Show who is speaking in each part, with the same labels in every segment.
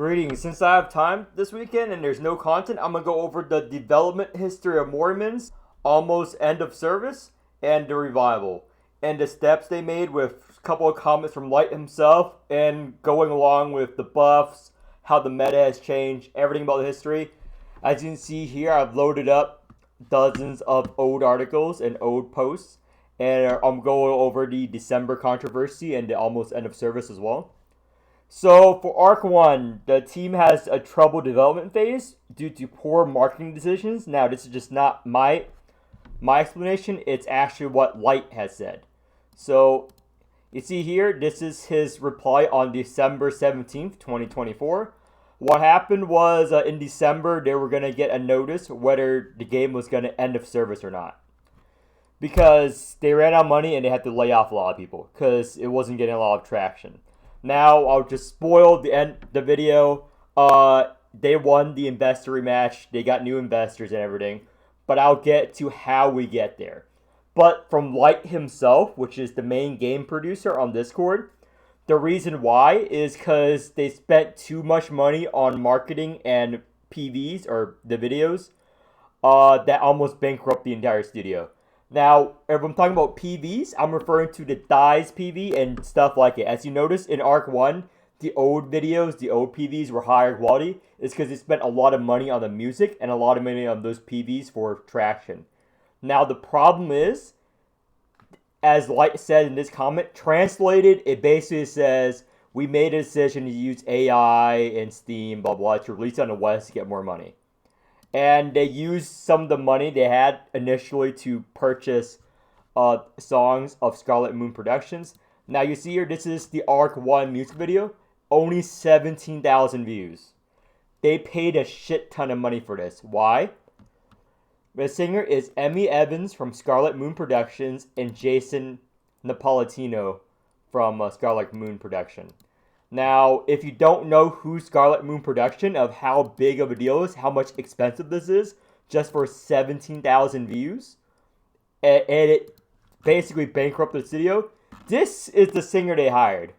Speaker 1: Greetings. Since I have time this weekend and there's no content, I'm going to go over the development history of Morimens, almost end of service, and the revival, and the steps they made with a couple of comments from Light himself, and going along with the buffs, how the meta has changed, everything about the history. As you can see here, I've loaded up dozens of old articles and old posts, and I'm going over the December controversy and the almost end of service as well. So for Arc 1, the team has a troubled development phase due to poor marketing decisions. Now, this is just not my explanation. It's actually what Light has said. So you see here, this is his reply on December 17th, 2024. What happened was in December, they were going to get a notice whether the game was going to end of service or not. Because they ran out of money and they had to lay off a lot of people because it wasn't getting a lot of traction. Now, I'll just spoil the video. They won the investor rematch. They got new investors and everything. But I'll get to how we get there. But from Light himself, which is the main game producer on Discord, the reason why is because they spent too much money on marketing and PVs, or the videos, that almost bankrupt the entire studio. Now, if I'm talking about PVs, I'm referring to the DICE PV and stuff like it. As you notice in Arc 1, the old videos, the old PVs were higher quality. It's because they spent a lot of money on the music and a lot of money on those PVs for traction. Now, the problem is, as Light said in this comment, translated, it basically says, we made a decision to use AI and Steam, blah, blah, to release on the West to get more money. And they used some of the money they had initially to purchase songs of Scarlet Moon Productions. Now you see here, this is the Arc 1 music video. Only 17,000 views. They paid a shit ton of money for this. Why? The singer is Emmy Evans from Scarlet Moon Productions and Jason Napolitano from Scarlet Moon Production. Now, if you don't know who Scarlet Moon Production, of how big of a deal is, how much expensive this is, just for 17,000 views, and it basically bankrupted the studio, this is the singer they hired.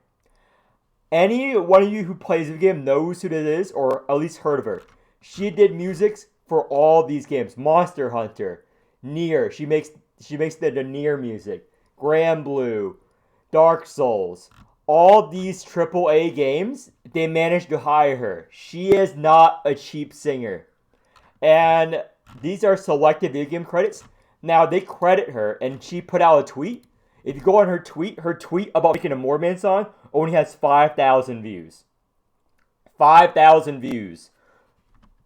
Speaker 1: Any one of you who plays the game knows who this is, or at least heard of her. She did music for all these games. Monster Hunter, Nier, she makes the Nier music, Grand Blue, Dark Souls. All these AAA games, they managed to hire her. She is not a cheap singer. And these are selected video game credits. Now, they credit her, and she put out a tweet. If you go on her tweet about making a Morimens song only has 5,000 views. 5,000 views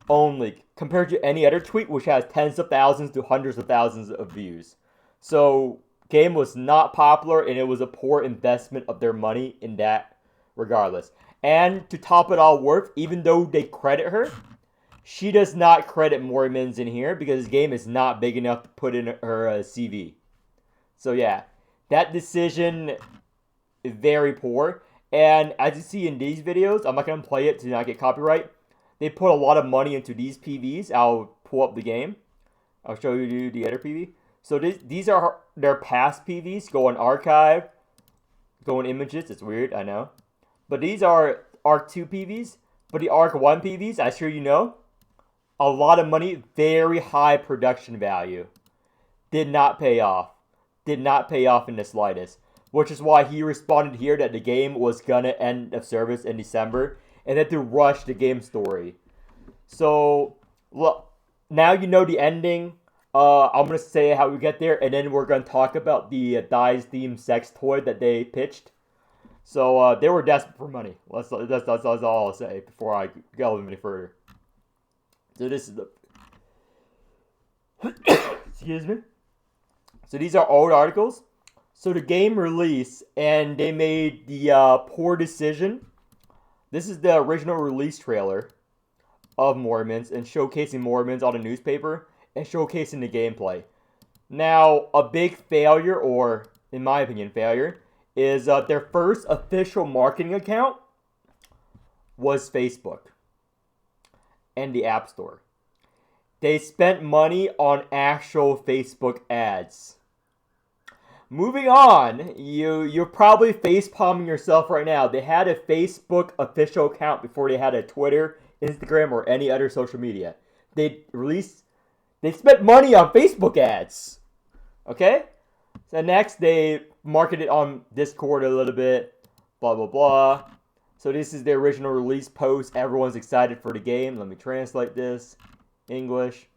Speaker 1: only, compared to any other tweet, which has tens of thousands to hundreds of thousands of views. So, game was not popular, and it was a poor investment of their money in that regardless. And to top it all worth, even though they credit her, she does not credit Morimens in here because the game is not big enough to put in her CV. So yeah, that decision is very poor. And as you see in these videos, I'm not going to play it to not get copyright. They put a lot of money into these PVs. I'll pull up the game. I'll show you the other PV. So these are their past PVs. Go on archive. Go on images. It's weird, I know. But these are Arc 2 PVs. But the Arc 1 PVs, I'm sure you know, a lot of money, very high production value. Did not pay off. Did not pay off in the slightest. Which is why he responded here that the game was gonna end of service in December. And had to rush the game story. So, look, now you know the ending. I'm going to say how we get there, and then we're going to talk about the DICE themed sex toy that they pitched. So, they were desperate for money. That's all I'll say before I go any further. So, this is the... Excuse me. So, these are old articles. So, the game released, and they made the poor decision. This is the original release trailer of Morimens, and showcasing Morimens on the newspaper, and showcasing the gameplay. Now, a big failure, or in my opinion, failure, is their first official marketing account was Facebook and the App Store. They spent money on actual Facebook ads. Moving on, you're probably face palming yourself right now. They had a Facebook official account before they had a Twitter, Instagram, or any other social media. They spent money on Facebook ads. Okay? So next, they marketed on Discord a little bit. Blah, blah, blah. So this is the original release post. Everyone's excited for the game. Let me translate this. English.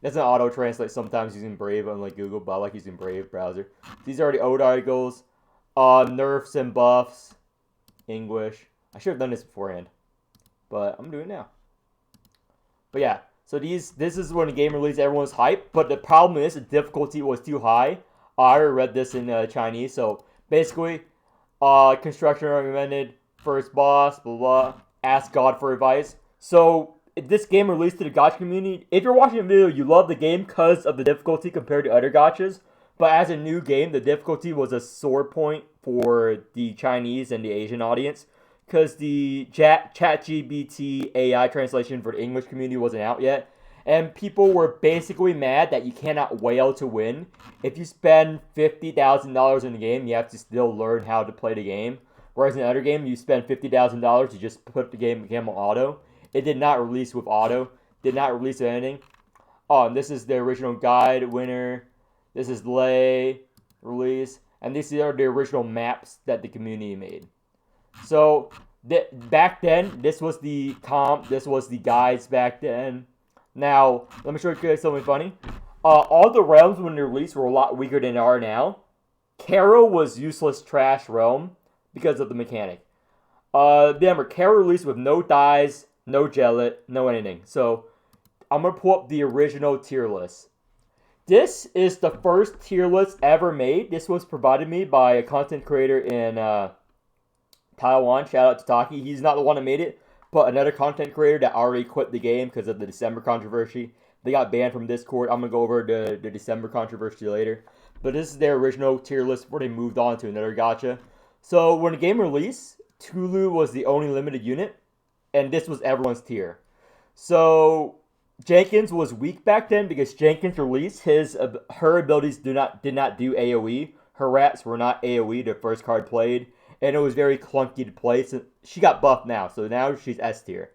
Speaker 1: It doesn't auto-translate sometimes using Brave, unlike Google, but I like using Brave browser. These are the old articles. Nerfs and buffs. English. I should have done this beforehand, but I'm doing it now. But yeah, so this is when the game released, everyone's hyped, but the problem is the difficulty was too high. I already read this in Chinese, so basically, construction recommended, first boss, blah, blah, ask God for advice. So, this game released to the gacha community. If you're watching the video, you love the game because of the difficulty compared to other gachas. But as a new game, the difficulty was a sore point for the Chinese and the Asian audience. Because the ChatGPT AI translation for the English community wasn't out yet. And people were basically mad that you cannot whale to win. If you spend $50,000 in the game, you have to still learn how to play the game. Whereas in the other game, you spend $50,000 to just put the game on auto. It did not release with auto. Did not release with anything. Oh, and this is the original guide winner. This is Lay release. And these are the original maps that the community made. So, back then, this was the comp. This was the guides back then. Now, let me show you guys something funny. All the realms when they released were a lot weaker than they are now. Caro was useless trash realm because of the mechanic. Remember, Caro released with no dies, no gellet, no anything. So, I'm going to pull up the original tier list. This is the first tier list ever made. This was provided me by a content creator in Taiwan. Shout out to Taki. He's not the one that made it, but another content creator that already quit the game because of the December controversy. They got banned from Discord. I'm going to go over the December controversy later. But this is their original tier list before they moved on to another gacha. So, when the game released, Tulu was the only limited unit. And this was everyone's tier. So, Jenkins was weak back then because Jenkins released her abilities did not do AoE. Her rats were not AoE the first card played. And it was very clunky to play. So she got buffed now. So now she's S tier.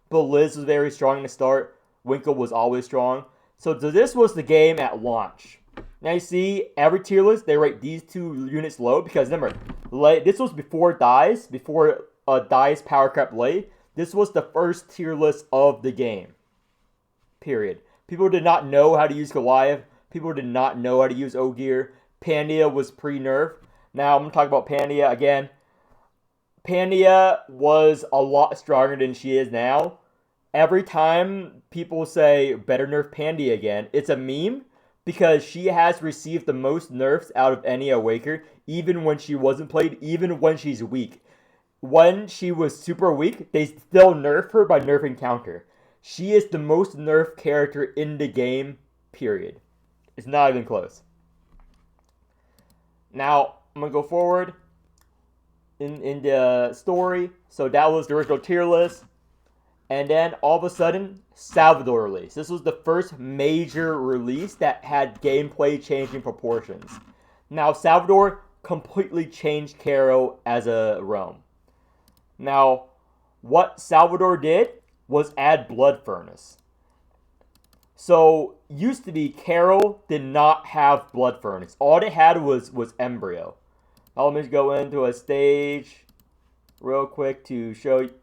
Speaker 1: But Liz was very strong in the start. Winkle was always strong. So this was the game at launch. Now you see, every tier list, they rate these two units low. Because remember, this was before Dies. Before Dies power crept Lay. This was the first tier list of the game. Period. People did not know how to use Goliath. People did not know how to use Ogier. Pandia was pre-nerf. Now I'm going to talk about Pandia again. Pandia was a lot stronger than she is now. Every time people say, better nerf Pandia again, it's a meme. Because she has received the most nerfs out of any Awakener. Even when she wasn't played. Even when she's weak. When she was super weak, they still nerf her by nerfing counter. She is the most nerfed character in the game, period. It's not even close. Now, I'm going to go forward in the story. So that was the original tier list. And then, all of a sudden, Salvador released. This was the first major release that had gameplay changing proportions. Now, Salvador completely changed Caro as a realm. Now, what Salvador did was add Blood Furnace. So, used to be Caro did not have Blood Furnace. All they had was Embryo. Now, let me go into a stage real quick to show you,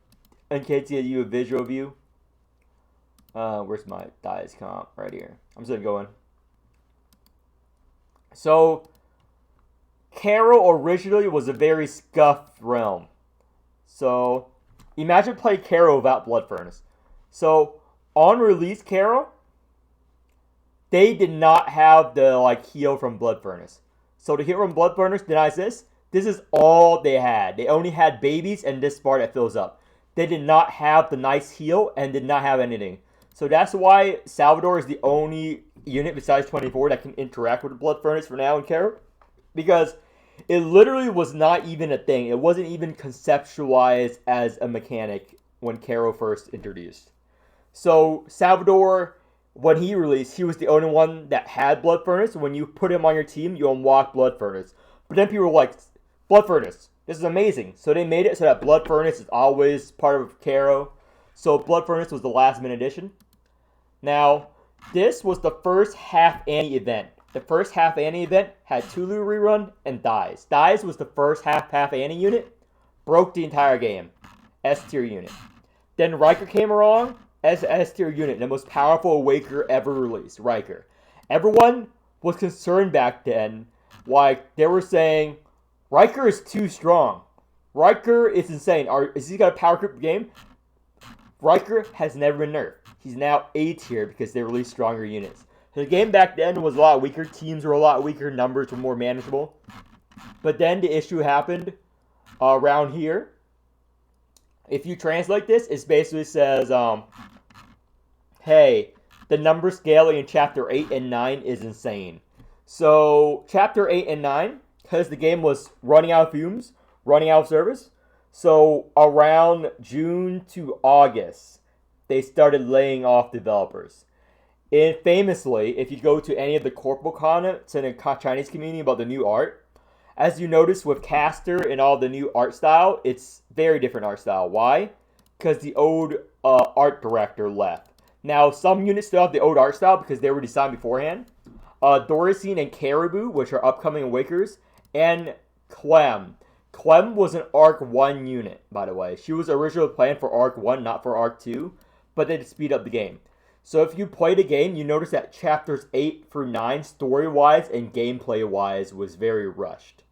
Speaker 1: in case you have a visual view. Where's my dice comp? Right here. I'm just going to go in. So, Caro originally was a very scuffed realm. So, imagine playing Caro without Blood Furnace. So, on release Caro, they did not have the heal from Blood Furnace. So, the heal from Blood Furnace denies this. This is all they had. They only had babies and this bar that fills up. They did not have the nice heal and did not have anything. So, that's why Salvador is the only unit besides 24 that can interact with the Blood Furnace for now in Caro. Because it literally was not even a thing. It wasn't even conceptualized as a mechanic when Caro first introduced. So, Salvador when he released, he was the only one that had Blood Furnace. When you put him on your team, you unlock Blood Furnace. But then people were like, Blood Furnace, this is amazing. So they made it so that Blood Furnace is always part of Caro. So Blood Furnace was the last minute addition. Now, this was the first half Annie event. The first half Annie event had Tulu rerun and Dies. Dies was the first half Annie unit. Broke the entire game. S tier unit. Then Riker came along as S tier unit, the most powerful Awakener ever released. Riker. Everyone was concerned back then. Like, they were saying, Riker is too strong. Riker is insane. Is he got a power creep game? Riker has never been nerfed. He's now A tier because they released stronger units. So the game back then was a lot weaker. Teams were a lot weaker. Numbers were more manageable. But then the issue happened around here. If you translate this, it basically says, hey, the number scaling in Chapter 8 and 9 is insane. So, Chapter 8 and 9, because the game was running out of fumes, running out of service, so around June to August, they started laying off developers. And famously, if you go to any of the corporate comments in the Chinese community about the new art, as you notice with Caster and all the new art style, it's very different art style. Why? Because the old art director left. Now, some units still have the old art style because they were designed beforehand. Doricine and Caribou, which are upcoming Awakers, and Clem. Clem was an Arc 1 unit, by the way. She was originally planned for Arc 1, not for Arc 2, but they speed up the game. So if you play the game, you notice that Chapters 8 through 9, story-wise and gameplay-wise, was very rushed.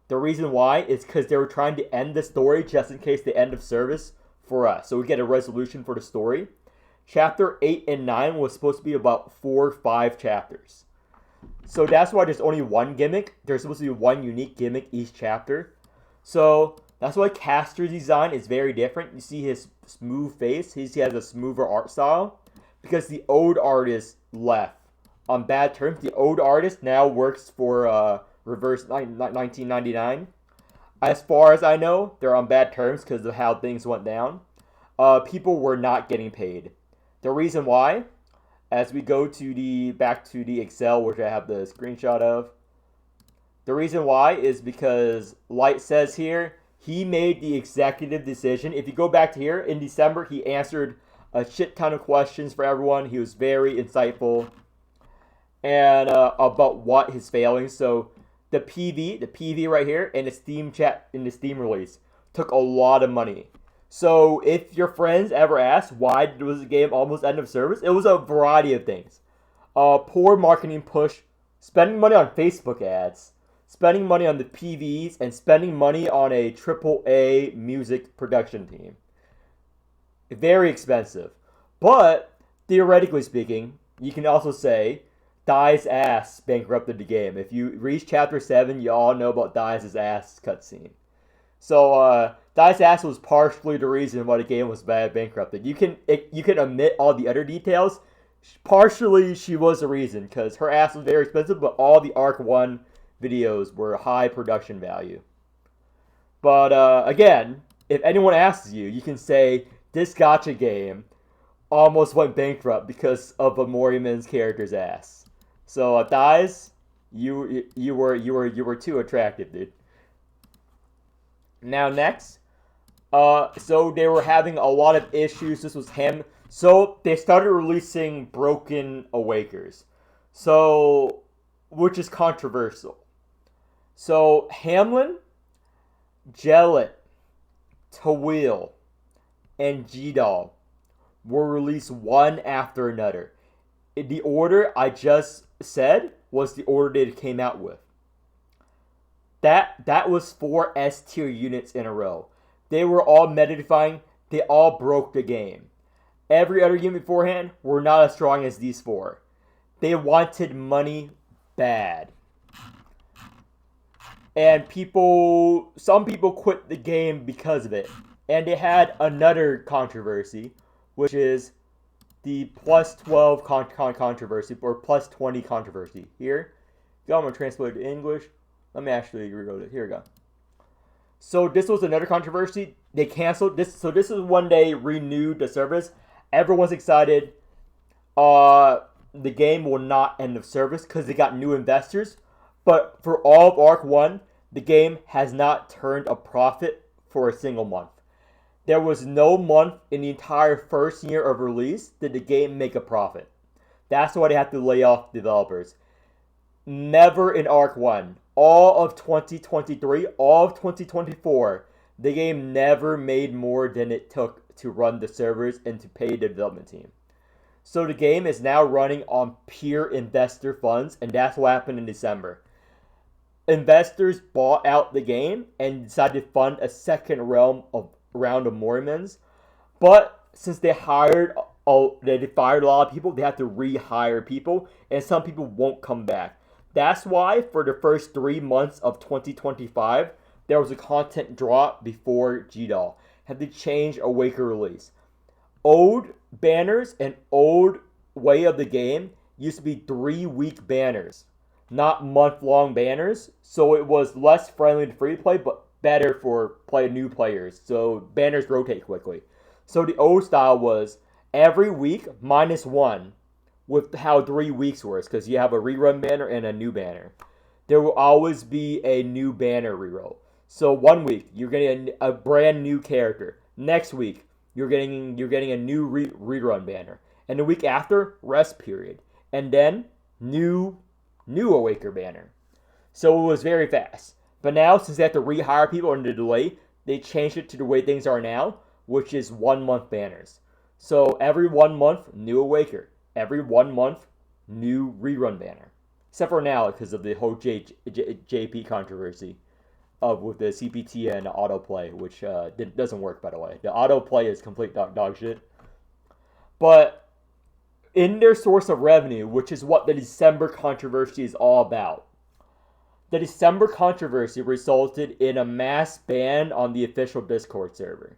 Speaker 1: The reason why is because they were trying to end the story just in case the end of service for us. So we get a resolution for the story. Chapter 8 and 9 was supposed to be about 4 or 5 chapters. So that's why there's only one gimmick. There's supposed to be one unique gimmick each chapter. So that's why Caster's design is very different. You see his smooth face. He has a smoother art style. Because the old artist left on bad terms. The old artist now works for Reverse 1999. As far as I know, they're on bad terms because of how things went down. People were not getting paid. The reason why, as we go to back to the Excel, which I have the screenshot of, the reason why is because Light says here, he made the executive decision. If you go back to here, in December, he answered a shit ton of questions for everyone. He was very insightful and about what his failings. So the PV right here, in the Steam chat, in the Steam release, took a lot of money. So if your friends ever ask why was the game almost end of service, it was a variety of things. Poor marketing push, spending money on Facebook ads, spending money on the PVs, and spending money on a AAA music production team. Very expensive. But, theoretically speaking, you can also say Dai's ass bankrupted the game. If you reach Chapter 7, you all know about Dai's ass cutscene. So, Dai's ass was partially the reason why the game was bad bankrupted. You can omit all the other details. Partially, she was the reason, because her ass was very expensive, but all the Arc 1 videos were high production value. But, again, if anyone asks you, you can say this gacha game almost went bankrupt because of a Morimens character's ass. So, Dais, you were too attractive, dude. Now next, so they were having a lot of issues. This was him. So they started releasing broken Awakers. So, which is controversial. So Hamlin, Jellet, Tawil, and G-Doll were released one after another. The order I just said was the order they came out with. That was 4 S tier units in a row. They were all meta-defying. They all broke the game. Every other unit beforehand were not as strong as these 4. They wanted money bad. And some people quit the game because of it. And they had another controversy, which is the plus 12 controversy, or plus 20 controversy. Here, I'm going to translate it to English. Let me actually reload it. Here we go. So this was another controversy. They canceled this. So this is when they renewed the service. Everyone's excited. the game will not end of service because they got new investors. But for all of Arc 1, the game has not turned a profit for a single month. There was no month in the entire first year of release did the game make a profit. That's why they have to lay off developers. Never in Arc 1. All of 2023, all of 2024, the game never made more than it took to run the servers and to pay the development team. So the game is now running on pure investor funds, and that's what happened in December. Investors bought out the game and decided to fund a second round of Morimens. But since they fired a lot of people, they have to rehire people, and some people won't come back. That's why for the first 3 months of 2025, there was a content drop before GDAW. Had to change Awakener release. Old banners and old way of the game used to be 3-week banners, not month-long banners. So it was less friendly to free play, but better for new players. So banners rotate quickly. So the old style was every week -1 with how 3 weeks works, because you have a rerun banner and a new banner. There will always be a new banner reroll. So 1 week you're getting a brand new character. Next week you're getting a new rerun banner, and the week after rest period, and then new Awakener banner. So it was very fast. But now, since they have to rehire people under the delay, they changed it to the way things are now, which is 1 month banners. So every 1 month, new Awakener. Every 1 month, new rerun banner. Except for now, because of the whole JP controversy with the CPT and the autoplay, which doesn't work, by the way. The autoplay is complete dog shit. But in their source of revenue, which is what the December controversy is all about, the December controversy resulted in a mass ban on the official Discord server.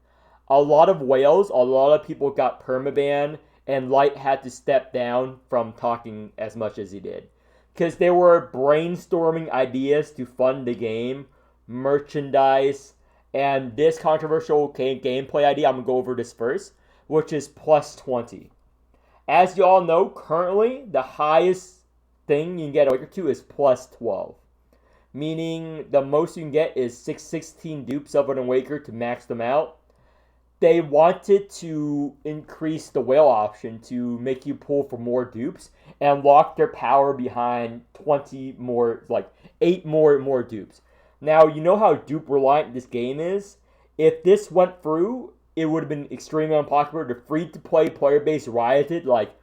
Speaker 1: A lot of whales, a lot of people got permaban, and Light had to step down from talking as much as he did. Because they were brainstorming ideas to fund the game, merchandise, and this controversial gameplay idea, I'm going to go over this first, which is +20. As you all know, currently, the highest thing you can get Awakener to is +12. Meaning the most you can get is 616 dupes of an Awakener to max them out. They wanted to increase the whale option to make you pull for more dupes and lock their power behind 8 more dupes. Now, you know how dupe reliant this game is? If this went through, it would have been extremely unpopular. The free-to-play player base rioted. Like,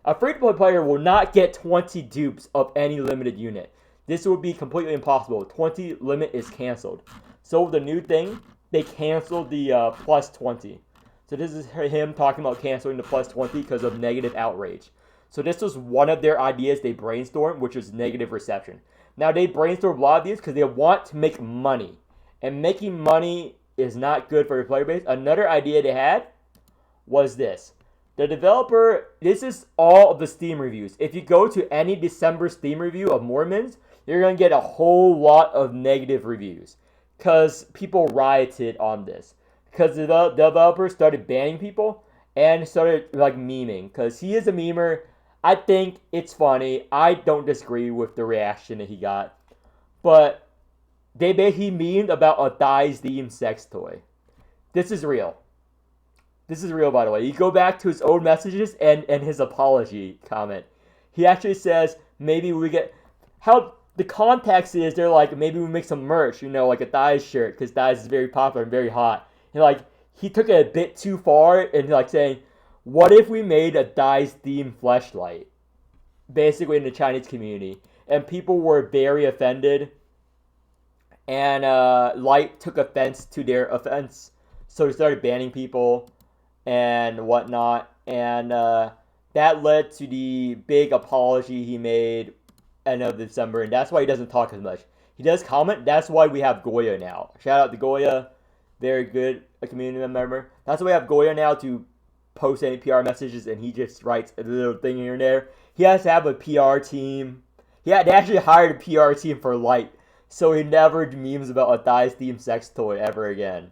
Speaker 1: a free-to-play player will not get 20 dupes of any limited unit. This would be completely impossible. 20 limit is canceled. So with the new thing, they canceled the +20. So this is him talking about canceling the +20 because of negative outrage. So this was one of their ideas they brainstormed, which was negative reception. Now they brainstormed a lot of these because they want to make money. And making money is not good for your player base. Another idea they had was this. The developer, this is all of the Steam reviews. If you go to any December Steam review of Morimens, you're going to get a whole lot of negative reviews. Because people rioted on this. Because the developer started banning people and started memeing. Because he is a memer. I think it's funny. I don't disagree with the reaction that he got. But he memed about a Thighs themed sex toy. This is real. This is real, by the way. You go back to his old messages and his apology comment. He actually says, maybe we get... How the context is, they're like, maybe we make some merch, like a Thighs shirt, because Thighs is very popular and very hot. And he took it a bit too far and saying, what if we made a Thighs themed fleshlight? Basically in the Chinese community. And people were very offended. And Light took offense to their offense. So he started banning people and whatnot. And that led to the big apology he made end of December. And that's why he doesn't talk as much. He does comment. That's why we have Goya now. Shout out to Goya. Very good community member. That's why we have Goya now to post any PR messages. And he just writes a little thing here and there. He has to have a PR team. They actually hired a PR team for Light. So he never memes about a Thighs themed sex toy ever again.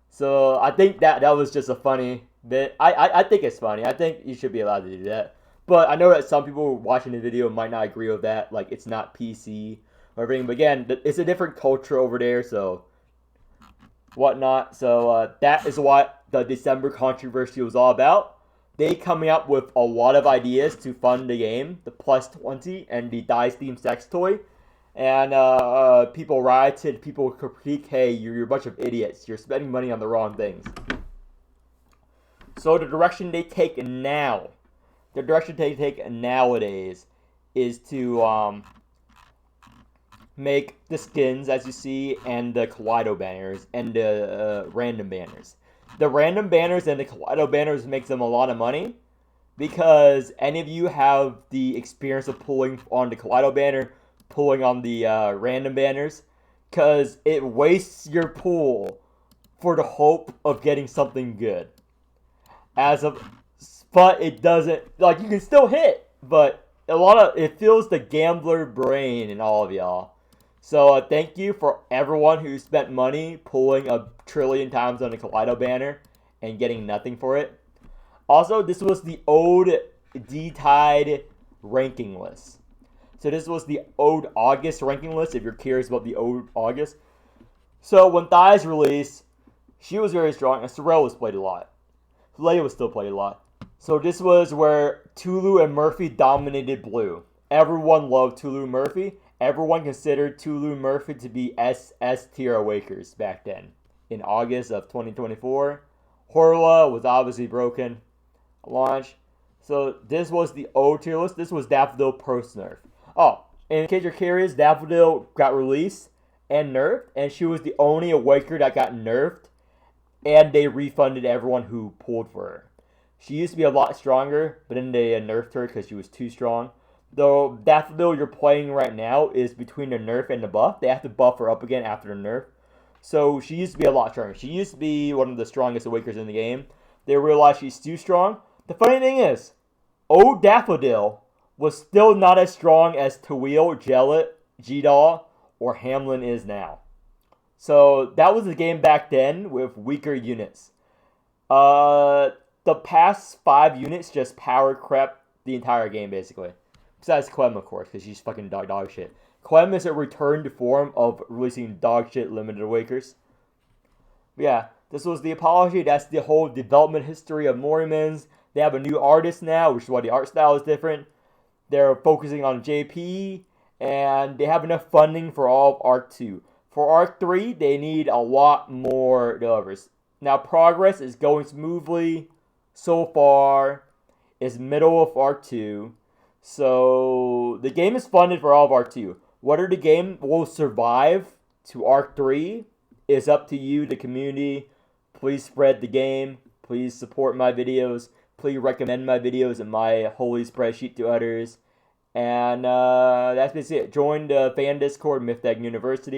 Speaker 1: So I think that was just a funny bit. I think it's funny. I think you should be allowed to do that. But I know that some people watching the video might not agree with that. Like, it's not PC or everything. But again, it's a different culture over there, so whatnot. So that is what the December controversy was all about. They coming up with a lot of ideas to fund the game, the Plus 20 and the Dice Theme sex toy. And people rioted, people critique, hey, you're a bunch of idiots. You're spending money on the wrong things. So the direction they take now, the direction they take nowadays is to make the skins, as you see, and the Kaleido banners, and the random banners. The random banners and the Kaleido banners makes them a lot of money, because any of you have the experience of pulling on the Kaleido banner, pulling on the random banners, because it wastes your pull for the hope of getting something good. But it doesn't, like, you can still hit, but it fills the gambler brain in all of y'all. So thank you for everyone who spent money pulling a trillion times on a Kaleido banner and getting nothing for it. Also, this was the old D-Tide ranking list. So this was the old August ranking list, if you're curious about the old August. So when Thighs released, she was very strong, and Sorrel was played a lot. Leia was still played a lot. So this was where Tulu and Murphy dominated blue. Everyone loved Tulu and Murphy. Everyone considered Tulu and Murphy to be SS tier Awakers back then. In August of 2024. Horla was obviously broken. Launch. So this was the old tier list. This was Daffodil post-nerf. Oh, in case you're curious, Daffodil got released and nerfed. And she was the only Awaker that got nerfed. And they refunded everyone who pulled for her. She used to be a lot stronger, but then they nerfed her because she was too strong. Though Daffodil you're playing right now is between the nerf and the buff. They have to buff her up again after the nerf. So she used to be a lot stronger. She used to be one of the strongest Awakers in the game. They realized she's too strong. The funny thing is, old Daffodil was still not as strong as Tawil, Jellet, G-Doll, or Hamlin is now. So that was the game back then with weaker units. The past 5 units just power crept the entire game, basically. Besides Clem, of course, because she's fucking dog shit. Clem is a return to form of releasing dog shit limited Awakers. But yeah, this was the apology. That's the whole development history of Morimens. They have a new artist now, which is why the art style is different. They're focusing on JP, and they have enough funding for all of Arc 2. For Arc 3, they need a lot more developers. Now, progress is going smoothly so far. It's middle of Arc 2. So, the game is funded for all of Arc 2. Whether the game will survive to Arc 3 is up to you, the community. Please spread the game. Please support my videos. Please recommend my videos in my holy spreadsheet to others. And that's basically it. Join the fan Discord, Mythdeg University.